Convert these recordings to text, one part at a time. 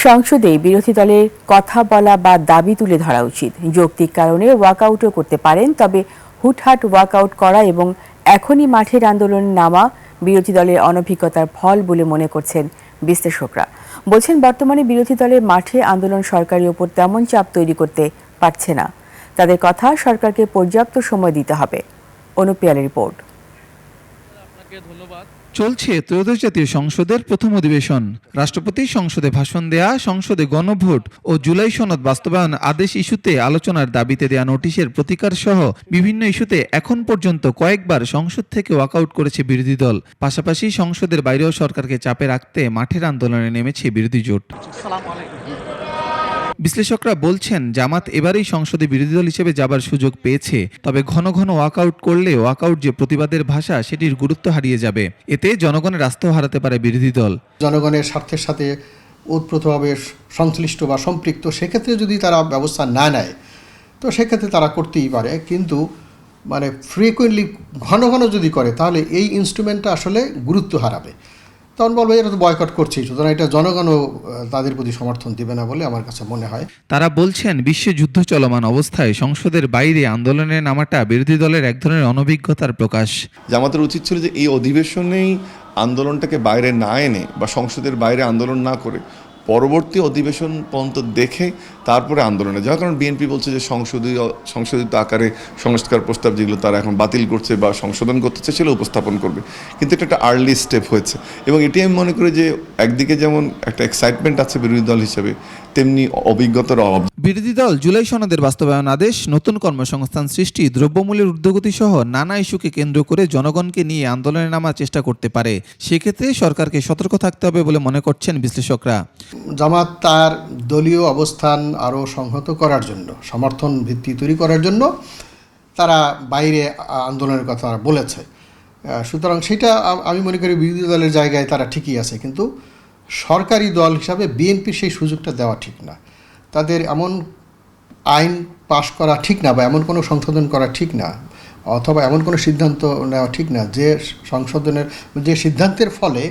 সংসদে বিরোধী দলের কথা বলা বা দাবি তুলে ধরা উচিত। যৌক্তিক কারণে ওয়াকআউটও করতে পারেন, তবে হুটহাট ওয়াকআউট করা এবং এখনই মাঠের আন্দোলনে নামা বিরোধী দলের অনভিজ্ঞতার ফল বলে মনে করছেন বিশ্লেষকরা। বলছেন, বর্তমানে বিরোধী দলের মাঠে আন্দোলন সরকারের ওপর তেমন চাপ তৈরি করতে পারছে না। তাদের কথা, সরকারকে পর্যাপ্ত সময় দিতে হবে। অনুপিয়ালের রিপোর্ট। চলছে ত্রয়োদশ জাতীয় সংসদের প্রথম অধিবেশন। রাষ্ট্রপতি সংসদে ভাষণ দেয়া, সংসদে গণভোট ও জুলাই সনদ বাস্তবায়ন আদেশ ইস্যুতে আলোচনার দাবিতে দেয়া নোটিশের প্রতিকার সহ বিভিন্ন ইস্যুতে এখন পর্যন্ত কয়েকবার সংসদ থেকে ওয়াকআউট করেছে বিরোধী দল। পাশাপাশি সংসদের বাইরেও সরকারকে চাপে রাখতে মাঠের আন্দোলনে নেমেছে বিরোধী জোট। বিশ্লেষকরা বলছেন, জামাত এবারেই সংসদে বিরোধী দল হিসেবে যাবার সুযোগ পেয়েছে। তবে ঘন ঘন ওয়াকআউট করলে ওয়াকআউট যে প্রতিবাদের ভাষা, সেটির গুরুত্ব হারিয়ে যাবে। এতে জনগণের আস্থাও হারাতে পারে বিরোধী দল। জনগণের স্বার্থের সাথে ওতপ্রোতভাবে সংশ্লিষ্ট বা সম্পৃক্ত, সেক্ষেত্রে যদি তারা ব্যবস্থা না নেয় তো সেক্ষেত্রে তারা করতেই পারে, কিন্তু ফ্রিকুয়েন্টলি ঘন ঘন যদি করে তাহলে এই ইনস্ট্রুমেন্টটা আসলে গুরুত্ব হারাবে। তখন বলবো এটা তো বয়কট করছেই, সুতরাং এটা জনগণও তাদের প্রতি সমর্থন দেবে না বলে আমার কাছে মনে হয়। তারা বলছেন, বিশ্বযুদ্ধ চলমান অবস্থায় সংসদের বাইরে আন্দোলনে নামাটা বিরোধী দলের এক ধরনের অনভিজ্ঞতার প্রকাশ। জামাতের উচিত ছিল যে এই অধিবেশনেই আন্দোলনটাকে বাইরে না এনে বা সংসদের বাইরে আন্দোলন না করে পরবর্তী অধিবেশন পর্যন্ত দেখে তারপরে আন্দোলনে যাওয়া। কারণ বিএনপি বলছে যে সংশোধিত আকারে সংস্কার প্রস্তাব যেগুলো তারা এখন বাতিল করছে বা সংশোধন করতে চাইছে সেগুলো উপস্থাপন করবে, কিন্তু এটা একটা আর্লি স্টেপ হয়েছে। এবং এটি আমি মনে করি যে একদিকে যেমন একটা এক্সাইটমেন্ট আছে বিরোধী দল হিসেবে, তেমনি অভিজ্ঞতার অভাব। বিরোধী দল জুলাই সনদের বাস্তবায়ন আদেশ, নতুন কর্মসংস্থান সৃষ্টি, দ্রব্যমূল্যের ঊর্ধ্বগতি সহ নানা ইস্যুকে কেন্দ্র করে জনগণকে নিয়ে আন্দোলনে নামার চেষ্টা করতে পারে। সেক্ষেত্রে সরকারকে সতর্ক থাকতে হবে বলে মনে করছেন বিশ্লেষকরা। জামাত তার দলীয় অবস্থান আরও সংহত করার জন্য, সমর্থন ভিত্তি তৈরি করার জন্য তারা বাইরে আন্দোলনের কথা বলেছে। সুতরাং সেটা আমি মনে করি বিরোধী দলের জায়গায় তারা ঠিকই আছে, কিন্তু সরকারি দল হিসাবে বিএনপির সেই সুযোগটা দেওয়া ঠিক না। তাদের এমন আইন পাশ করা ঠিক না, বা এমন কোনো সংশোধন করা ঠিক না, অথবা এমন কোনো সিদ্ধান্ত নেওয়া ঠিক না যে সিদ্ধান্তের ফলে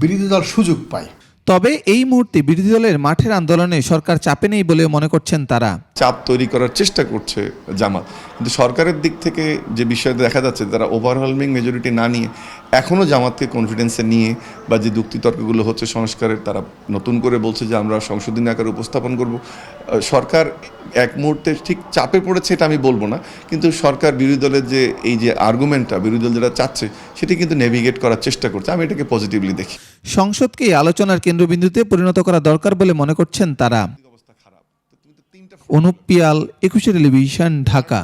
বিরোধী দল সুযোগ পায়। তবে এই মুহূর্তে বিরোধী দলের মাঠের আন্দোলনে সরকার চাপে নেই বলে মনে করছেন তারা। চাপ তৈরি করার চেষ্টা করছে জামাত, কিন্তু সরকারের দিক থেকে যে বিষয় দেখা যাচ্ছে, তারা ওভারওয়েলমিং মেজরিটি না নিয়ে এখনও জামাতকে কনফিডেন্সে নিয়ে বা যে যুক্তিতর্কগুলো হচ্ছে সংস্কারের, তারা নতুন করে বলছে যে আমরা সংশোধনী আকারে উপস্থাপন করব। সরকার এক মুহূর্তে ঠিক চাপে পড়েছে এটা আমি বলবো না, কিন্তু সরকার বিরোধী দলের যে এই যে আর্গুমেন্টটা বিরোধী দল যেটা চাচ্ছে সেটি কিন্তু নেভিগেট করার চেষ্টা করছে। আমি এটাকে পজিটিভলি দেখি। সংসদকে আলোচনার কেন্দ্রবিন্দুতে পরিণত করা দরকার বলে মনে করছেন তারা। অনুপ পিয়াল, 21 টেলিভিশন, ঢাকা।